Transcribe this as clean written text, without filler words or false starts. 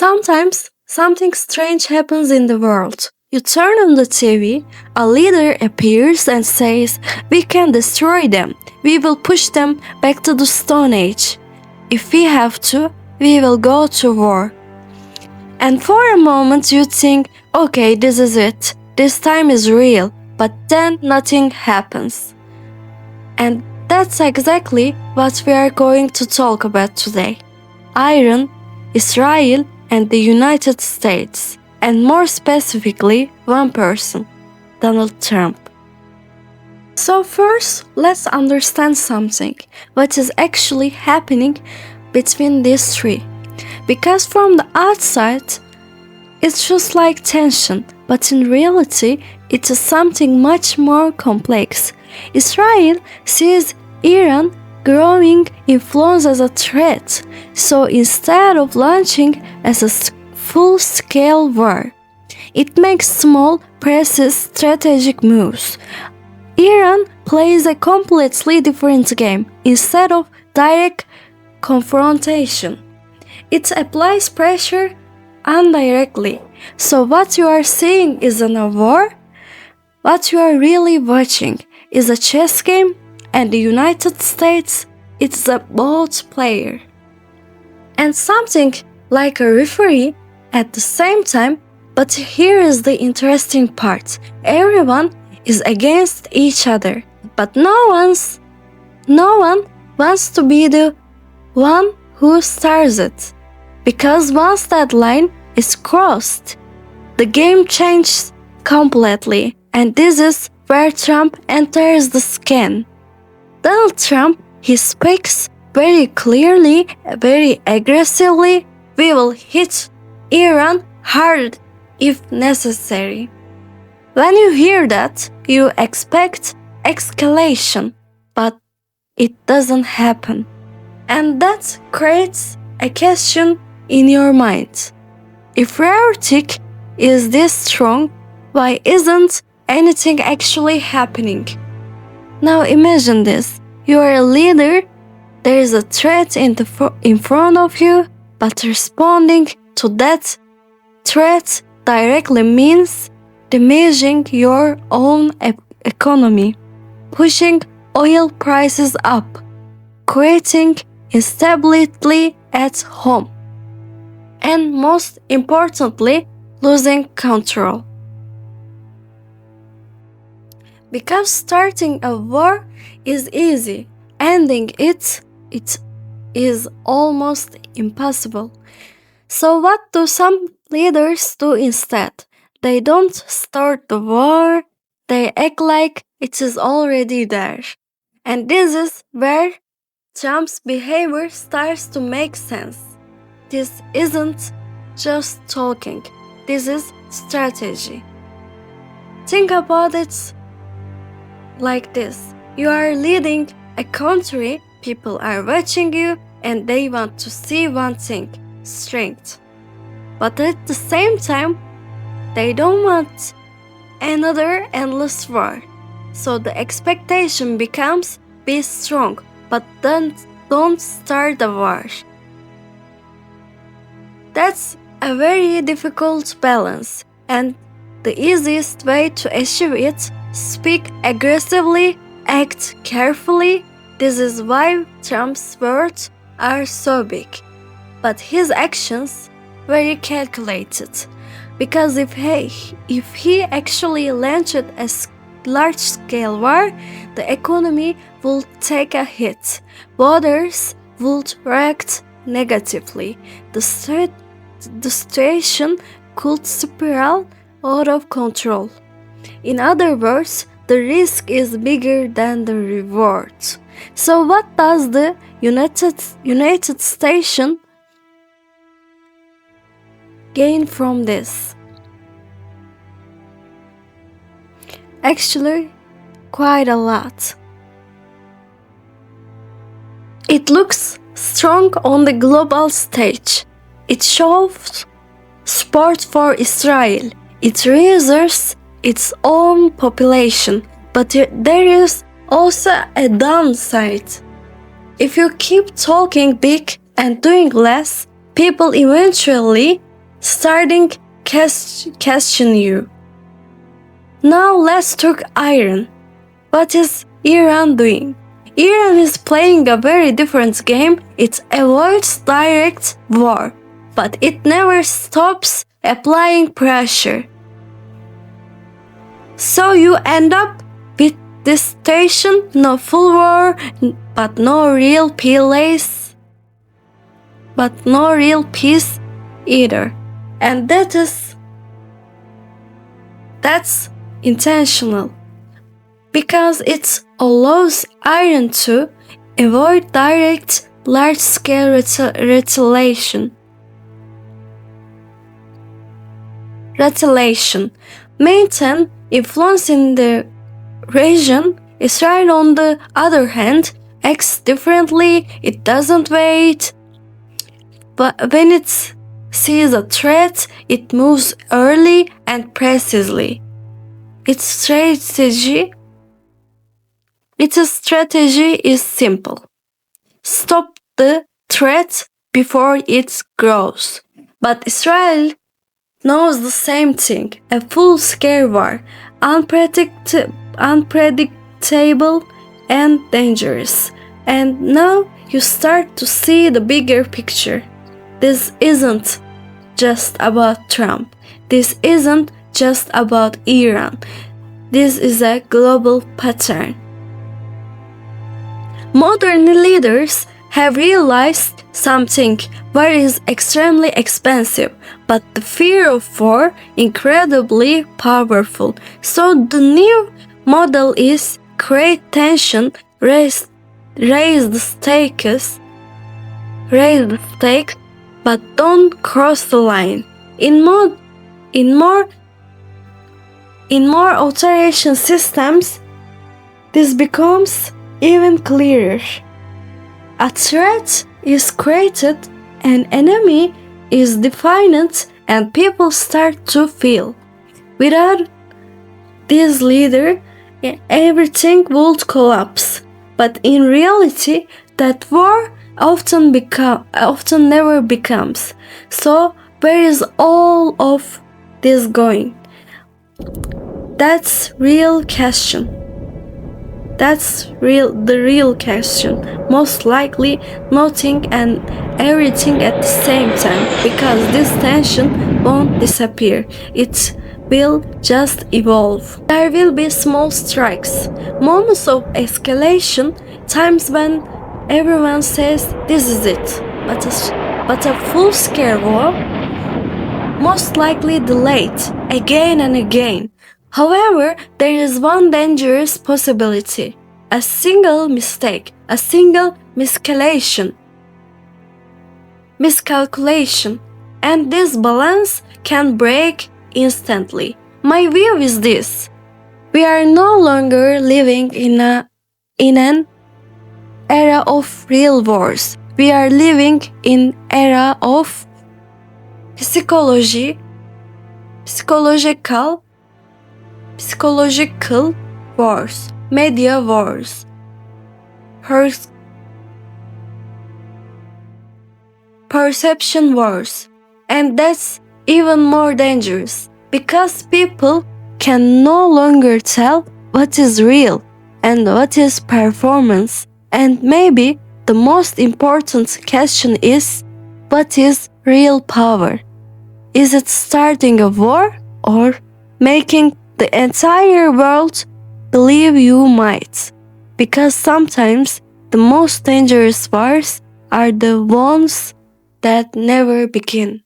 Sometimes something strange happens in the world. You turn on the TV, a leader appears and says, "We can destroy them. We will push them back to the Stone Age. If we have to, we will go to war." And for a moment you think, okay, this is it. This time is real. But then nothing happens. And that's exactly what we are going to talk about today. Iran, Israel, and the United States, and more specifically, one person, Donald Trump. So first, let's understand something, what is actually happening between these three. Because from the outside, it's just like tension, but in reality, it is something much more complex. Israel sees Iran growing influence as a threat, so instead of launching as a full-scale war, it makes small, precise strategic moves. Iran plays a completely different game. Instead of direct confrontation, it applies pressure indirectly. So what you are seeing isn't a war. What you are really watching is a chess game, and the United States, it's a both player. And something like a referee at the same time, but here is the interesting part. Everyone is against each other, but no one wants to be the one who starts it. Because once that line is crossed, the game changes completely, and this is where Trump enters the scan. Donald Trump, he speaks very clearly, very aggressively. "We will hit Iran hard if necessary." When you hear that, you expect escalation, but it doesn't happen. And that creates a question in your mind. If rhetoric is this strong, why isn't anything actually happening? Now imagine this. You are a leader, there is a threat in front of you, but responding to that threat directly means damaging your own economy, pushing oil prices up, creating instability at home, and most importantly, losing control. Because starting a war is easy, ending it is almost impossible. So what do some leaders do instead? They don't start the war, they act like it is already there. And this is where Trump's behavior starts to make sense. This isn't just talking, this is strategy. Think about it like this. You are leading a country, people are watching you, and they want to see one thing, strength. But at the same time, they don't want another endless war. So the expectation becomes, be strong, but don't start a war. That's a very difficult balance, and the easiest way to achieve it, speak aggressively, act carefully. This is why Trump's words are so big, but his actions very calculated. Because if he actually launched a large-scale war, the economy will take a hit. Voters would react negatively. The situation could spiral out of control. In other words, the risk is bigger than the reward. So what does the United States gain from this? Actually, quite a lot. It looks strong on the global stage. It shows support for Israel. It reassures its own population. But there is also a downside. If you keep talking big and doing less, people eventually starting question you. Now let's talk Iran. What is Iran doing? Iran is playing a very different game. It avoids direct war, but it never stops applying pressure. So you end up with this station, no full war, but no real peace, either. And that's intentional, because it allows Iran to avoid direct large-scale retaliation, maintain influence in the region. Israel, on the other hand, acts differently. It doesn't wait, but when it sees a threat, it moves early and precisely. Its strategy is simple. Stop the threat before it grows. But Israel knows the same thing. A full-scale war, unpredictable and dangerous. And now you start to see the bigger picture. This isn't just about Trump. This isn't just about Iran. This is a global pattern. Modern leaders have realized something. War is extremely expensive, but the fear of war incredibly powerful. So the new model is create tension, raise the stakes, but don't cross the line. In more authoritarian systems, this becomes even clearer. A threat is created, an enemy is defined, and people start to feel. Without this leader, everything would collapse. But in reality, that war often never becomes. So where is all of this going? That's the real question. Most likely nothing and everything at the same time, because this tension won't disappear. It will just evolve. There will be small strikes, moments of escalation, times when everyone says this is it. But a full-scale war, most likely delayed again and again. However, there is one dangerous possibility. A single mistake, a single miscalculation, and this balance can break instantly. My view is this: we are no longer living in an era of real wars. We are living in era of psychological wars, media wars, perception wars, and that's even more dangerous, because people can no longer tell what is real and what is performance. And maybe the most important question is, what is real power? Is it starting a war or making the entire world believe you might? Because sometimes the most dangerous wars are the ones that never begin.